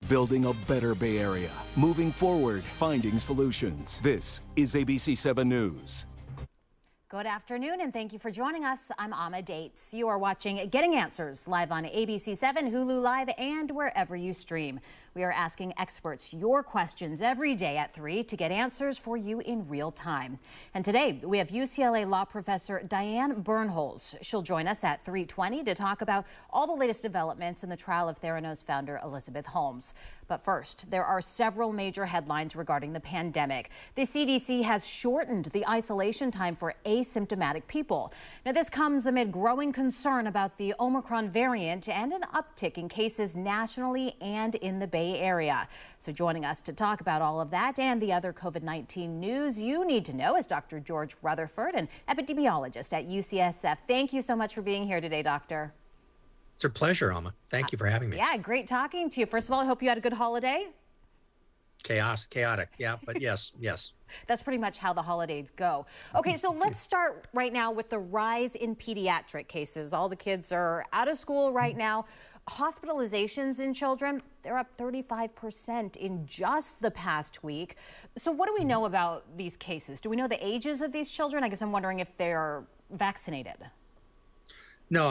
building a better Bay Area. Moving forward, finding solutions. This is ABC 7 News. Good afternoon, and thank you for joining us. I'm Amma Dates. You are watching Getting Answers live on ABC 7, Hulu Live, and wherever you stream. We are asking experts your questions every day at 3 to get answers for you in real time. And today, we have UCLA law professor Diane Bernholz. She'll join us at 3:20 to talk about all the latest developments in the trial of Theranos founder Elizabeth Holmes. But first, there are several major headlines regarding the pandemic. The CDC has shortened the isolation time for asymptomatic people. Now, this comes amid growing concern about the Omicron variant and an uptick in cases nationally and in the Bay Area. So joining us to talk about all of that and the other COVID-19 news you need to know is Dr. George Rutherford, an epidemiologist at UCSF. Thank you so much for being here today, Doctor. It's a pleasure, Alma. Thank you for having me. Yeah, great talking to you. First of all, I hope you had a good holiday. Chaotic. Yeah, but yes. That's pretty much how the holidays go. Okay, so let's start right now with the rise in pediatric cases. All the kids are out of school right now. Hospitalizations in children, they're up 35% in just the past week. So what do we know about these cases? Do we know the ages of these children? I guess I'm wondering if they're vaccinated. No,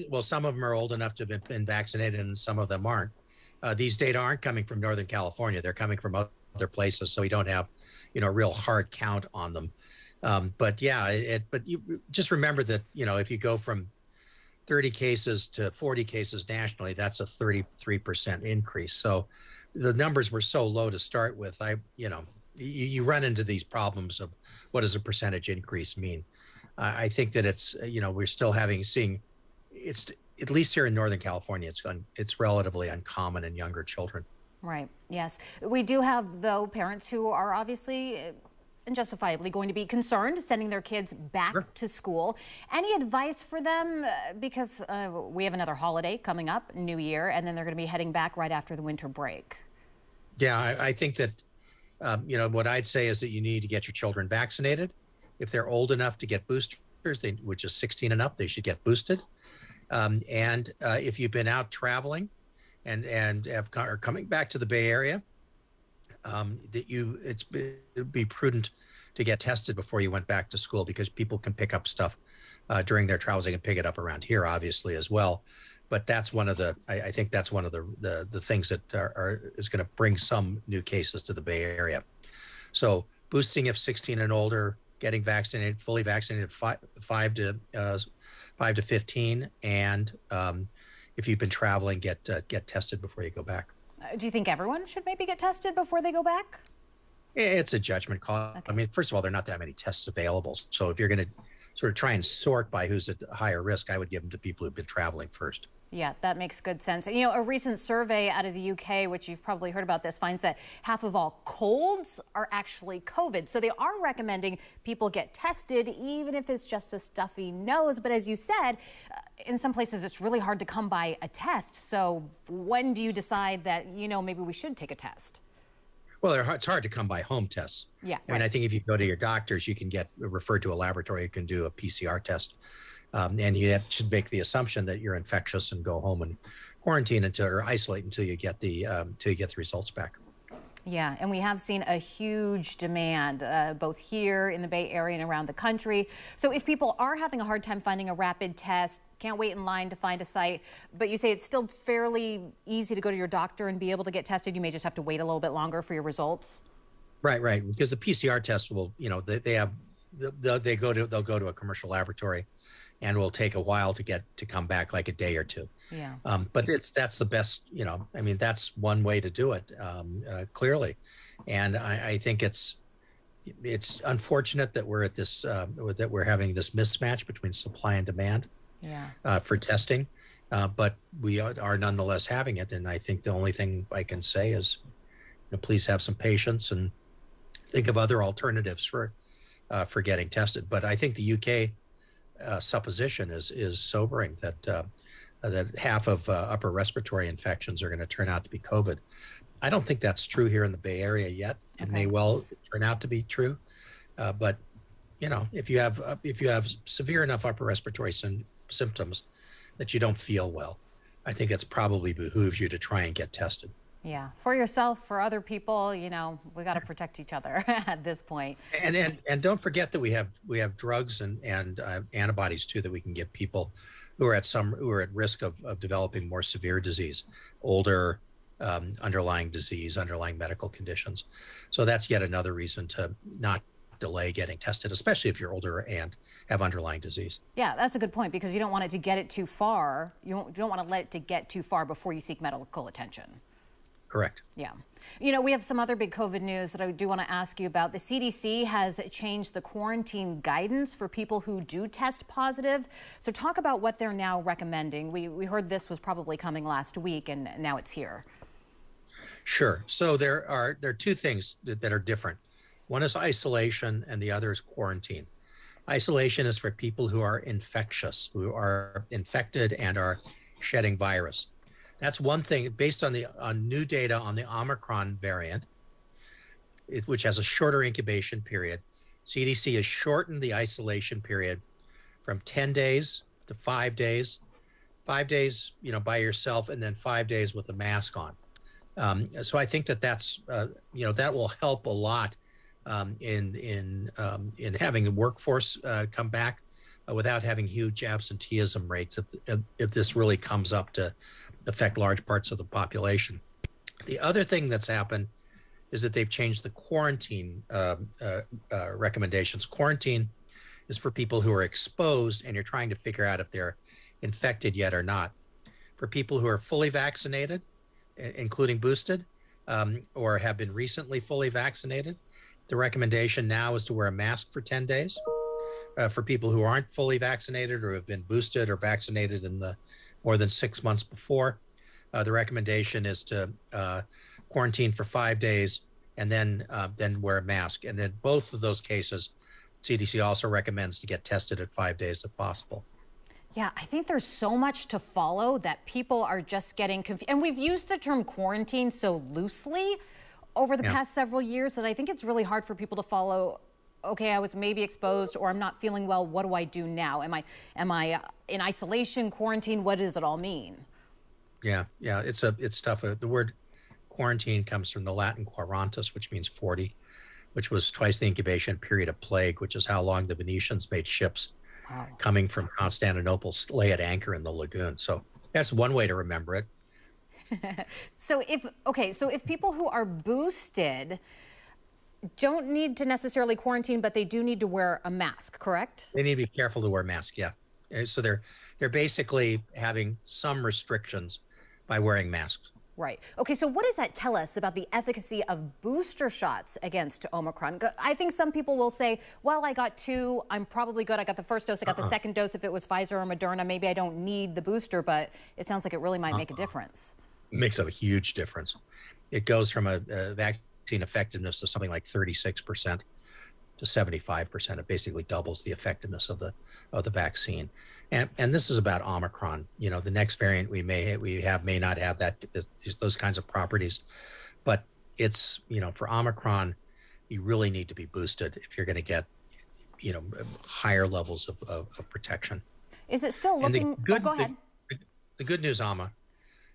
well, some of them are old enough to have been vaccinated and some of them aren't. These data aren't coming from Northern California. They're coming from other places, so we don't have, a real hard count on them. But yeah, but you just remember that, if you go from 30 cases to 40 cases nationally, that's a 33% increase. So the numbers were so low to start with. You run into these problems of what does a percentage increase mean? I think that it's, we're still seeing it's, at least here in Northern California, it's relatively uncommon in younger children. Right. Yes. We do have, though, parents who are obviously and justifiably going to be concerned sending their kids back to school. Any advice for them? Because we have another holiday coming up, New Year, and then they're going to be heading back right after the winter break. Yeah, I think that, what I'd say is that you need to get your children vaccinated. If they're old enough to get boosters, which is 16 and up, they should get boosted. And if you've been out traveling and are coming back to the Bay Area, it'd be prudent to get tested before you went back to school, because people can pick up stuff during their travels. They can pick it up around here, obviously, as well. But that's one of I think that's one of the things that is going to bring some new cases to the Bay Area. So boosting if 16 and older, getting vaccinated, fully vaccinated, 5 to 15, and if you've been traveling, get tested before you go back. Do you think everyone should maybe get tested before they go back? It's a judgment call. Okay. I mean, first of all, there are not that many tests available. So if you're going to sort of try and sort by who's at higher risk, I would give them to people who've been traveling first. Yeah, that makes good sense. A recent survey out of the UK, which you've probably heard about this, finds that half of all colds are actually COVID. So they are recommending people get tested, even if it's just a stuffy nose. But as you said, in some places it's really hard to come by a test. So when do you decide that, maybe we should take a test? Well, it's hard to come by home tests. Yeah. I mean, I think if you go to your doctors, you can get referred to a laboratory, you can do a PCR test. And you should make the assumption that you're infectious and go home and quarantine or isolate until you get the results back. Yeah, and we have seen a huge demand both here in the Bay Area and around the country. So if people are having a hard time finding a rapid test, can't wait in line to find a site, but you say it's still fairly easy to go to your doctor and be able to get tested. You may just have to wait a little bit longer for your results. Right. Because the PCR test will, they'll go to a commercial laboratory, and will take a while to come back, like a day or two. Yeah. But that's the best, that's one way to do it, clearly. And I think it's unfortunate that we're at this, that we're having this mismatch between supply and demand for testing. But we are nonetheless having it. And I think the only thing I can say is, please have some patience and think of other alternatives for getting tested. But I think the UK supposition is sobering, that half of upper respiratory infections are going to turn out to be COVID. I don't think that's true here in the Bay Area yet. It may well turn out to be true, but if you have severe enough upper respiratory symptoms that you don't feel well, I think it's probably behooves you to try and get tested. Yeah, for yourself, for other people, you know, we got to protect each other at this point. And don't forget that we have drugs and antibodies too that we can give people who are at risk of developing more severe disease, older, underlying disease, underlying medical conditions. So that's yet another reason to not delay getting tested, especially if you're older and have underlying disease. Yeah, that's a good point, because you don't want it to get it too far. You don't want to let it to get too far before you seek medical attention. Correct. Yeah. You know, we have some other big COVID news that I do want to ask you about. The CDC has changed the quarantine guidance for people who do test positive. So talk about what they're now recommending. We heard this was probably coming last week, and now it's here. Sure. So there are two things that are different. One is isolation and the other is quarantine. Isolation is for people who are infectious, who are infected and are shedding virus. That's one thing based on new data on the Omicron variant, which has a shorter incubation period. CDC has shortened the isolation period from 10 days to 5 days, 5 days, you know, by yourself, and then 5 days with a mask on. So I think that's you know, that will help a lot in having the workforce come back without having huge absenteeism rates if this really comes up to affect large parts of the population. The other thing that's happened is that they've changed the quarantine recommendations. Quarantine is for people who are exposed and you're trying to figure out if they're infected yet or not. For people who are fully vaccinated, including boosted, or have been recently fully vaccinated, the recommendation now is to wear a mask for 10 days. For people who aren't fully vaccinated or have been boosted or vaccinated in the more than 6 months before, the recommendation is to quarantine for 5 days and then wear a mask. And in both of those cases, CDC also recommends to get tested at 5 days if possible. Yeah, I think there's so much to follow that people are just getting confused. And we've used the term quarantine so loosely over the past several years that I think it's really hard for people to follow. Okay, I was maybe exposed, or I'm not feeling well. What do I do now? Am I in isolation, quarantine? What does it all mean? Yeah, it's tough. The word quarantine comes from the Latin quarantus, which means 40, which was twice the incubation period of plague, which is how long the Venetians made ships coming from Constantinople lay at anchor in the lagoon. So that's one way to remember it. So if people who are boosted don't need to necessarily quarantine, but they do need to wear a mask, correct? They need to be careful to wear a mask, yeah. So they're basically having some restrictions by wearing masks. Right. Okay, so what does that tell us about the efficacy of booster shots against Omicron? I think some people will say, well, I got 2, I'm probably good. I got the first dose, I got the second dose. If it was Pfizer or Moderna, maybe I don't need the booster, but it sounds like it really might make a difference. It makes a huge difference. It goes from a vaccine effectiveness of something like 36% to 75%. It basically doubles the effectiveness of the vaccine. And this is about Omicron. You know, the next variant we have may not have those kinds of properties, but it's, you know, for Omicron, you really need to be boosted if you're going to get, you know, higher levels of protection. Is it still looking? Go ahead. The good news, Amma,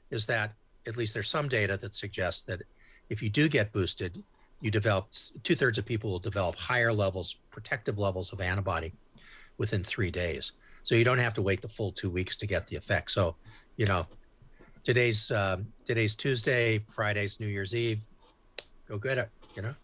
is that at least there's some data that suggests that if you do get boosted, you develop 2/3 of people will develop higher levels, protective levels of antibody within 3 days. So you don't have to wait the full 2 weeks to get the effect. So, you know, today's Tuesday, Friday's New Year's Eve. Go get it. You know,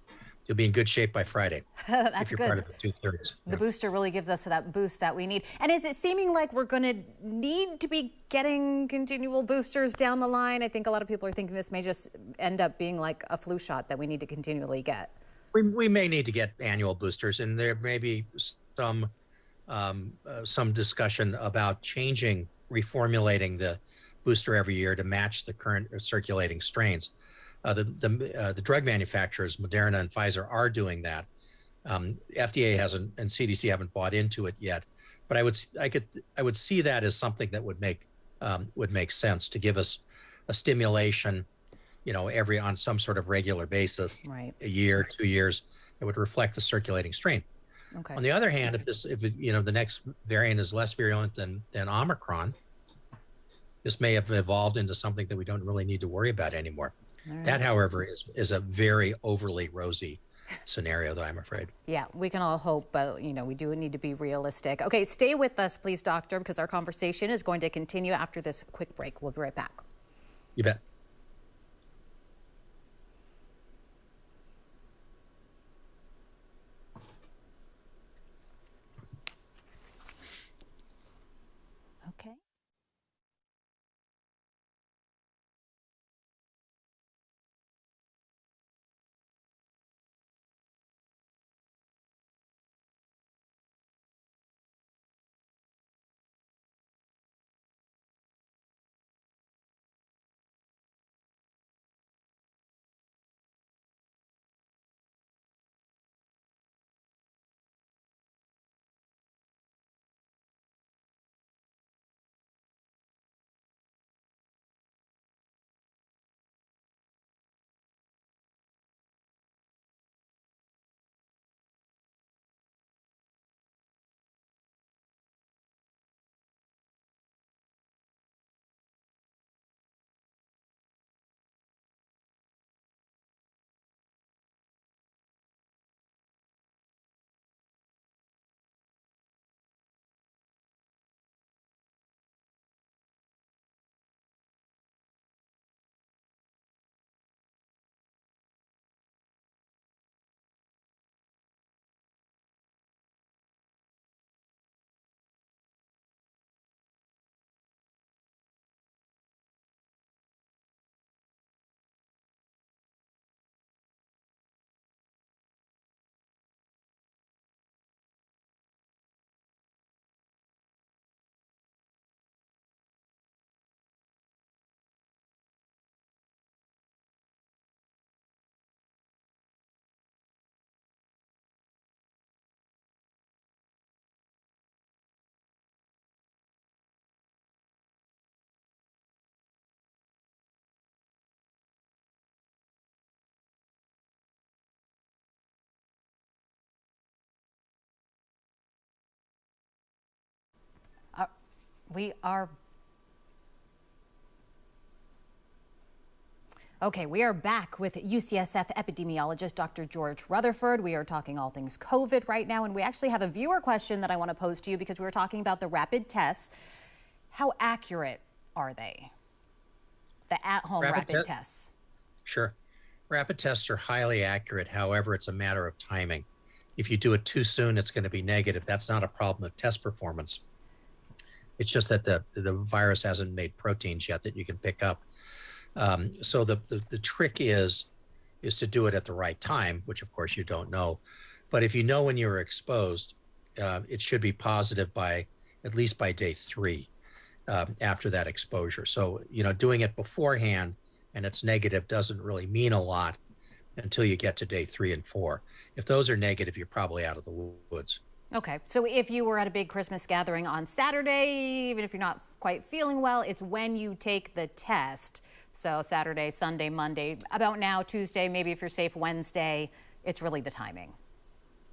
you'll be in good shape by Friday. That's if you're good. Part of the 2/3. The booster really gives us that boost that we need. And is it seeming like we're going to need to be getting continual boosters down the line? I think a lot of people are thinking this may just end up being like a flu shot that we need to continually get. We may need to get annual boosters, and there may be some discussion about reformulating the booster every year to match the current circulating strains. The drug manufacturers, Moderna and Pfizer, are doing that. FDA hasn't, and CDC haven't bought into it yet. But I would see that as something that would make sense to give us a stimulation, you know, on some sort of regular basis, right, a year, 2 years, that would reflect the circulating strain. Okay. On the other hand, if you know, the next variant is less virulent than Omicron, this may have evolved into something that we don't really need to worry about anymore. That, however, is a very overly rosy scenario, though, I'm afraid. Yeah, we can all hope, but we do need to be realistic. Okay, stay with us, please, doctor, because our conversation is going to continue after this quick break. We'll be right back. You bet. Okay. We are Okay, we are back with UCSF epidemiologist Dr. George Rutherford. We are talking all things COVID right now, and we actually have a viewer question that I want to pose to you because we were talking about the rapid tests. How accurate are they? The at-home rapid tests. Sure. Rapid tests are highly accurate. However, it's a matter of timing. If you do it too soon, it's going to be negative. That's not a problem of test performance. It's just that the virus hasn't made proteins yet that you can pick up. So the trick is to do it at the right time, which of course you don't know. But if you know when you're exposed, it should be positive by at least by day 3 after that exposure. So, doing it beforehand and it's negative doesn't really mean a lot until you get to day 3 and 4. If those are negative, you're probably out of the woods. Okay, so if you were at a big Christmas gathering on Saturday, even if you're not quite feeling well, it's when you take the test. So Saturday, Sunday, Monday, about now, Tuesday, maybe if you're safe, Wednesday, it's really the timing.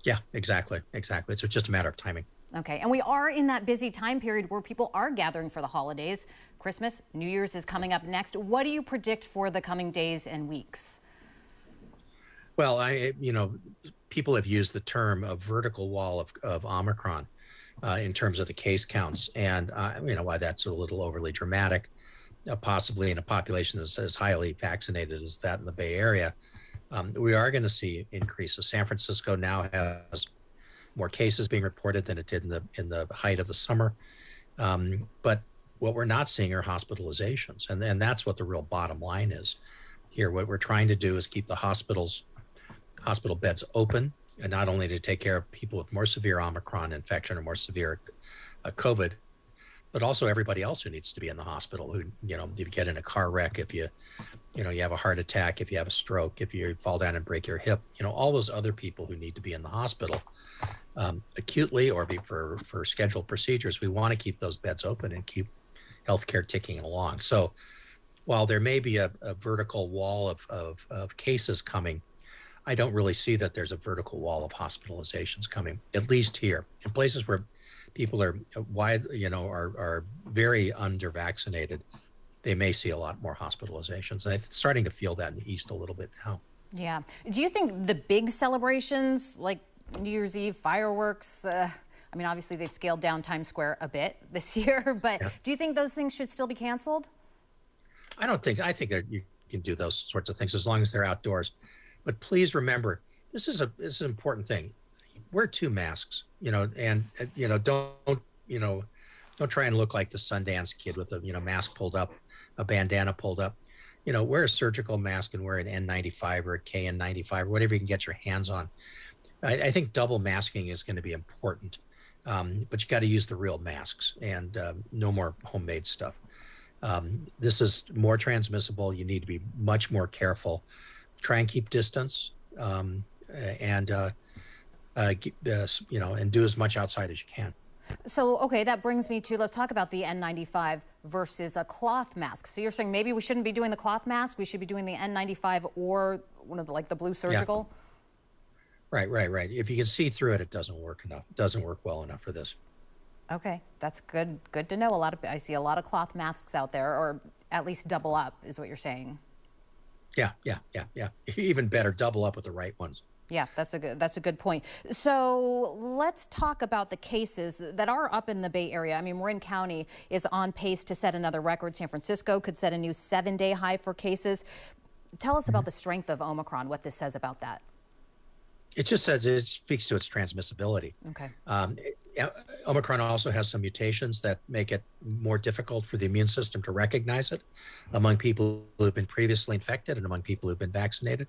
Yeah, exactly. It's just a matter of timing. Okay, and we are in that busy time period where people are gathering for the holidays. Christmas, New Year's is coming up next. What do you predict for the coming days and weeks? Well, people have used the term a vertical wall of Omicron in terms of the case counts. And, why that's a little overly dramatic, possibly in a population that's as highly vaccinated as that in the Bay Area. We are going to see increases. San Francisco now has more cases being reported than it did in the height of the summer. But what we're not seeing are hospitalizations. And that's what the real bottom line is here. What we're trying to do is keep the hospital beds open, and not only to take care of people with more severe Omicron infection or more severe COVID, but also everybody else who needs to be in the hospital, who, if you get in a car wreck, if you have a heart attack, if you have a stroke, if you fall down and break your hip, all those other people who need to be in the hospital acutely or for scheduled procedures. We want to keep those beds open and keep healthcare ticking along. So while there may be a vertical wall of cases coming, I don't really see that there's a vertical wall of hospitalizations coming, at least here. In places where people are very under vaccinated, they may see a lot more hospitalizations. And I'm starting to feel that in the East a little bit now. Yeah. Do you think the big celebrations like New Year's Eve, fireworks, I mean, obviously they've scaled down Times Square a bit this year, but Yeah. do you think those things should still be canceled? I think that you can do those sorts of things as long as they're outdoors. But please remember, this is an important thing. Wear 2 masks, and you know, don't try and look like the Sundance kid with a mask pulled up, a bandana pulled up. Wear a surgical mask and wear an N95 or a KN95 or whatever you can get your hands on. I think double masking is going to be important, but you got to use the real masks and no more homemade stuff. This is more transmissible. You need to be much more careful. Try and keep distance, and and do as much outside as you can. So, okay, that brings me to, let's talk about the N95 versus a cloth mask. So you're saying maybe we shouldn't be doing the cloth mask, we should be doing the N95 or one of the blue surgical? Yeah. Right. If you can see through it, it doesn't work enough. It doesn't work well enough for this. Okay, that's good to know. I see a lot of cloth masks out there, or at least double up is what you're saying. Yeah. Even better, double up with the right ones. Yeah, that's a good point. So let's talk about the cases that are up in the Bay Area. I mean, Marin County is on pace to set another record. San Francisco could set a new 7-day high for cases. Tell us about the strength of Omicron, what this says about that. It just says it speaks to its transmissibility. Okay. Omicron also has some mutations that make it more difficult for the immune system to recognize it among people who have been previously infected and among people who've been vaccinated.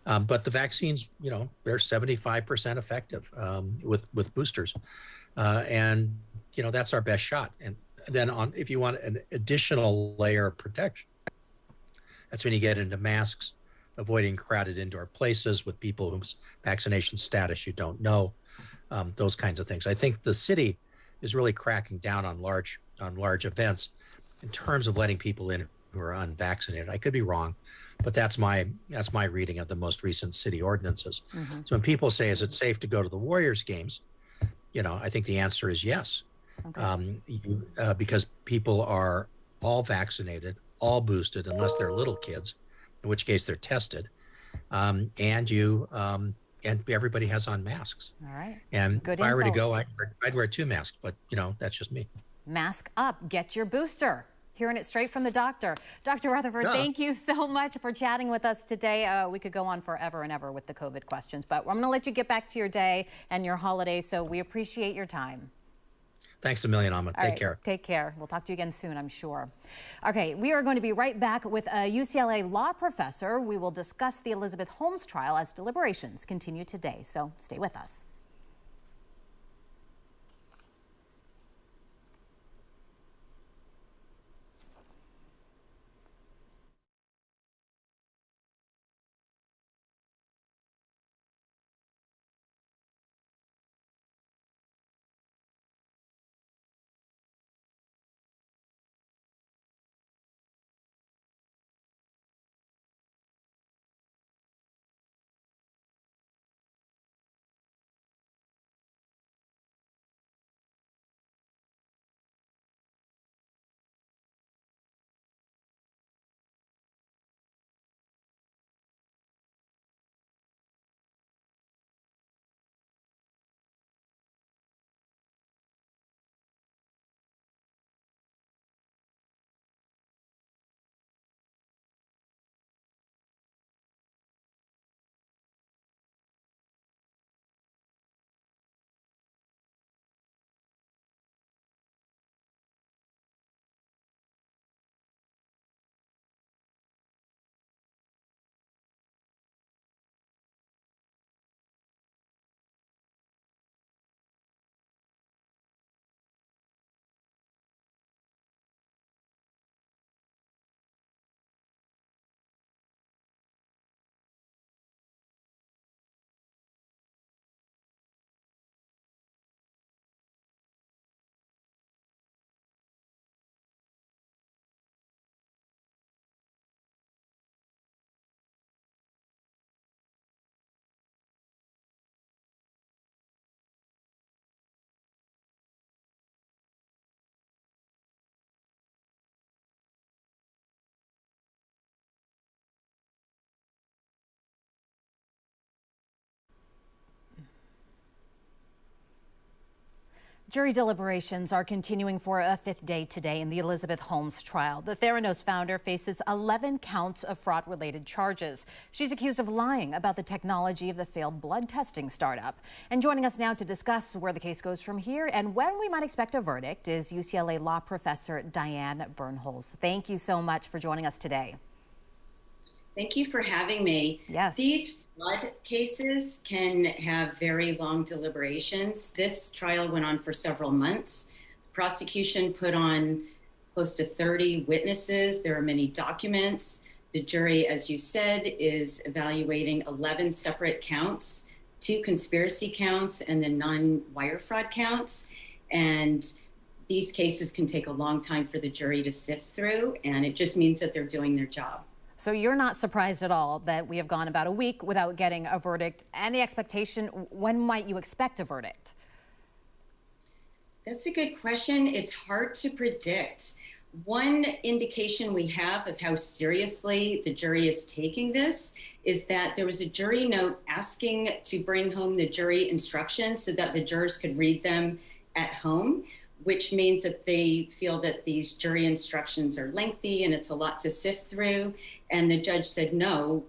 But the vaccines, they're 75% effective with boosters, and that's our best shot. And then if you want an additional layer of protection, that's when you get into masks, avoiding crowded indoor places with people whose vaccination status you don't know, those kinds of things. I think the city is really cracking down on large events in terms of letting people in who are unvaccinated. I could be wrong, but that's my reading of the most recent city ordinances. Mm-hmm. So when people say, is it safe to go to the Warriors games? I think the answer is yes. Okay. Because people are all vaccinated, all boosted, unless they're little kids, in which case they're tested. And everybody has on masks. All right. And good if I were to info. go, I'd wear 2 masks, but that's just me. Mask up, get your booster. Hearing it straight from the doctor. Dr. Rutherford, thank you so much for chatting with us today. We could go on forever and ever with the COVID questions, but I'm going to let you get back to your day and your holiday, so we appreciate your time. Thanks a million, Amma. Take care. Take care. We'll talk to you again soon, I'm sure. Okay, we are going to be right back with a UCLA law professor. We will discuss the Elizabeth Holmes trial as deliberations continue today, so stay with us. Jury deliberations are continuing for a fifth day today in the Elizabeth Holmes trial. The Theranos founder faces 11 counts of fraud-related charges. She's accused of lying about the technology of the failed blood testing startup. And joining us now to discuss where the case goes from here and when we might expect a verdict is UCLA law professor Diane Bernholz. Thank you so much for joining us today. Thank you for having me. Yes. These flood cases can have very long deliberations. This trial went on for several months. The prosecution put on close to 30 witnesses. There are many documents. The jury, as you said, is evaluating 11 separate counts, 2 conspiracy counts and then 9 wire fraud counts. And these cases can take a long time for the jury to sift through, and it just means that they're doing their job. So you're not surprised at all that we have gone about a week without getting a verdict. Any expectation? When might you expect a verdict? That's a good question. It's hard to predict. One indication we have of how seriously the jury is taking this is that there was a jury note asking to bring home the jury instructions so that the jurors could read them at home, which means that they feel that these jury instructions are lengthy and it's a lot to sift through. And the judge said, no,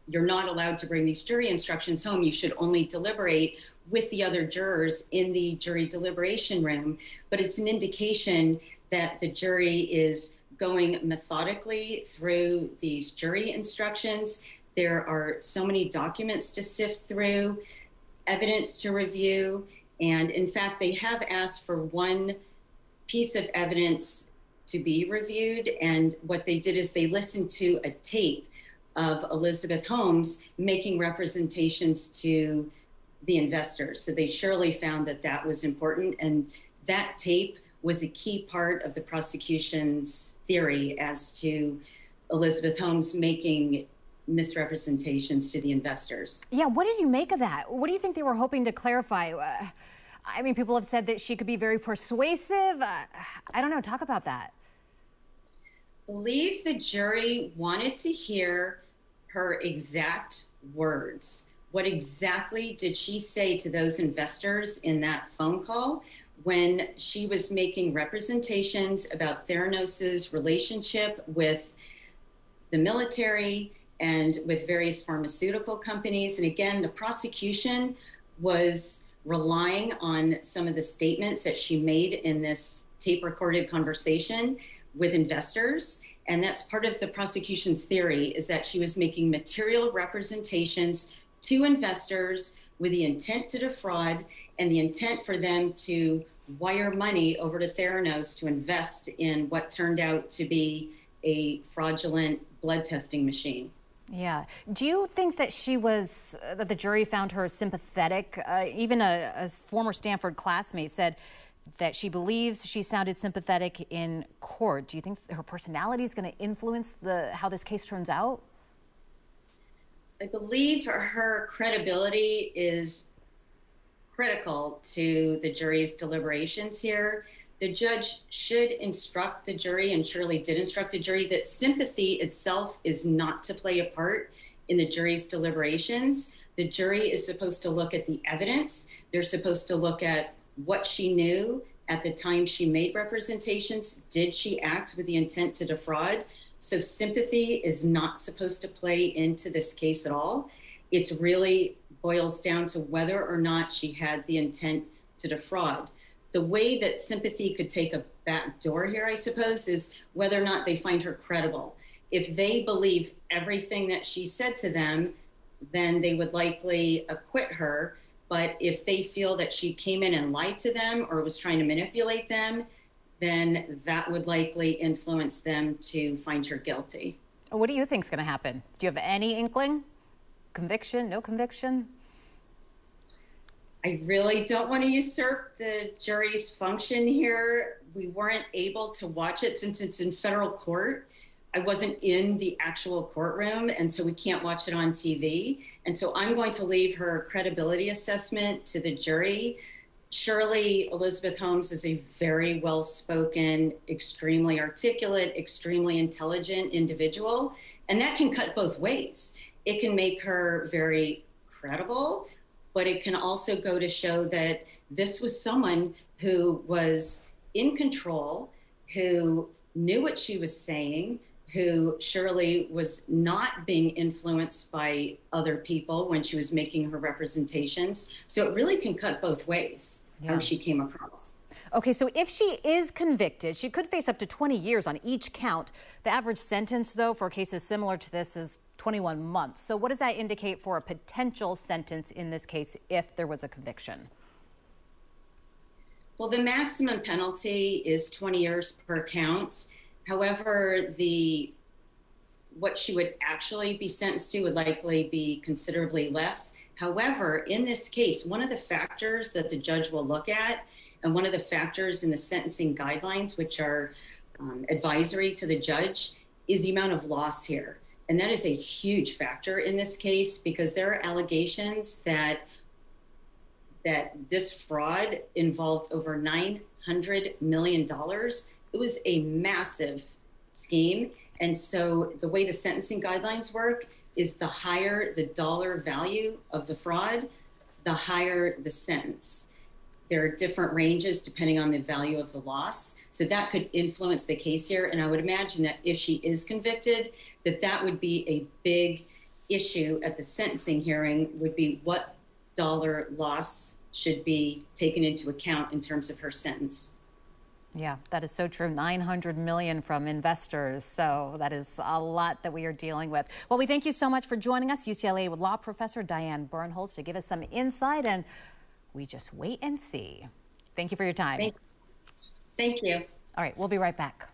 you're not allowed to bring these jury instructions home. You should only deliberate with the other jurors in the jury deliberation room. But it's an indication that the jury is going methodically through these jury instructions. There are so many documents to sift through, evidence to review. And in fact, they have asked for one piece of evidence to be reviewed. And what they did is they listened to a tape of Elizabeth Holmes making representations to the investors. So they surely found that that was important. And that tape was a key part of the prosecution's theory as to Elizabeth Holmes making misrepresentations to the investors. Yeah, what did you make of that? What do you think they were hoping to clarify? I mean, people have said that she could be very persuasive. I don't know. Talk about that. I believe the jury wanted to hear her exact words. What exactly did she say to those investors in that phone call when she was making representations about Theranos's relationship with the military and with various pharmaceutical companies? And again, the prosecution was relying on some of the statements that she made in this tape recorded conversation with investors. And that's part of the prosecution's theory, is that she was making material representations to investors with the intent to defraud and the intent for them to wire money over to Theranos to invest in what turned out to be a fraudulent blood testing machine. Yeah. Do you think that that the jury found her sympathetic? Even a former Stanford classmate said that she believes she sounded sympathetic in court. Do you think her personality is going to influence how this case turns out? I believe her credibility is critical to the jury's deliberations here. The judge should instruct the jury, and surely did instruct the jury, that sympathy itself is not to play a part in the jury's deliberations. The jury is supposed to look at the evidence. They're supposed to look at what she knew at the time she made representations. Did she act with the intent to defraud? So sympathy is not supposed to play into this case at all. It really boils down to whether or not she had the intent to defraud. The way that sympathy could take a back door here, I suppose, is whether or not they find her credible. If they believe everything that she said to them, then they would likely acquit her. But if they feel that she came in and lied to them or was trying to manipulate them, then that would likely influence them to find her guilty. What do you think is going to happen? Do you have any inkling? Conviction, no conviction? I really don't want to usurp the jury's function here. We weren't able to watch it since it's in federal court. I wasn't in the actual courtroom, and so we can't watch it on TV. And so I'm going to leave her credibility assessment to the jury. Surely Elizabeth Holmes is a very well-spoken, extremely articulate, extremely intelligent individual, and that can cut both ways. It can make her very credible, but it can also go to show that this was someone who was in control, who knew what she was saying, who surely was not being influenced by other people when she was making her representations. So it really can cut both ways, how she came across. Okay, so if she is convicted, she could face up to 20 years on each count. The average sentence, though, for cases similar to this is 21 months. So what does that indicate for a potential sentence in this case if there was a conviction? Well, the maximum penalty is 20 years per count. However, what she would actually be sentenced to would likely be considerably less. However, in this case, one of the factors that the judge will look at, and one of the factors in the sentencing guidelines, which are advisory to the judge, is the amount of loss here. And that is a huge factor in this case, because there are allegations that this fraud involved over $900 million. It was a massive scheme. And so the way the sentencing guidelines work is the higher the dollar value of the fraud, the higher the sentence. There are different ranges depending on the value of the loss. So that could influence the case here. And I would imagine that if she is convicted, that would be a big issue at the sentencing hearing, would be what dollar loss should be taken into account in terms of her sentence. Yeah, that is so true. 900 million from investors. So that is a lot that we are dealing with. Well, we thank you so much for joining us, UCLA law professor Diane Bernholz, to give us some insight, and we just wait and see. Thank you for your time. Thank you. All right, we'll be right back.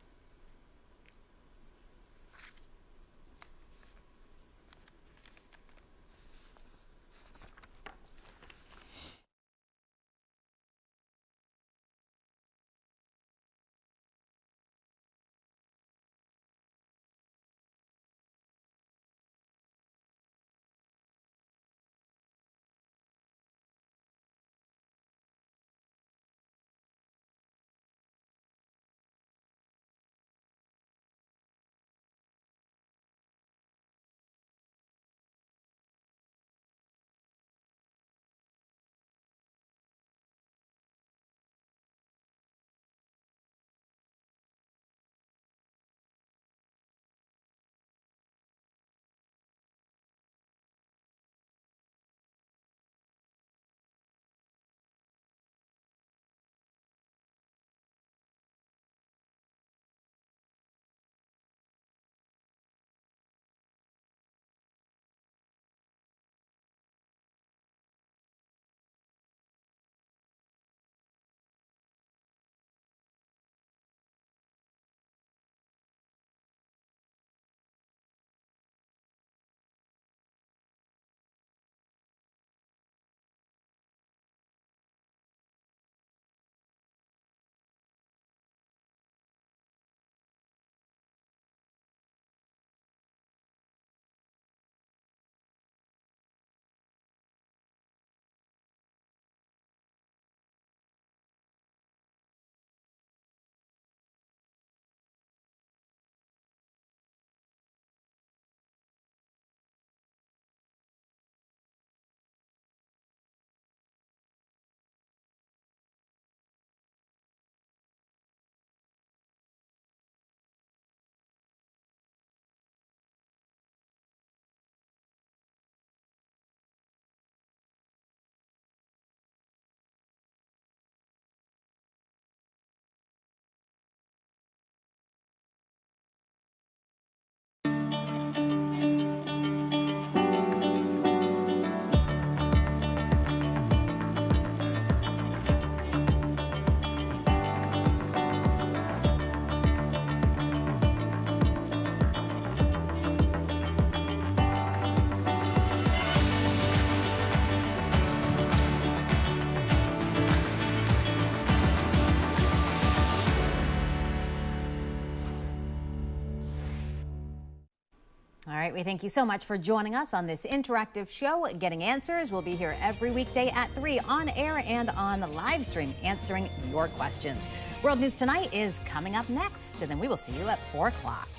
All right, we thank you so much for joining us on this interactive show, Getting Answers. We'll be here every weekday at 3 on air and on the live stream, answering your questions. World News Tonight is coming up next, and then we will see you at 4 o'clock.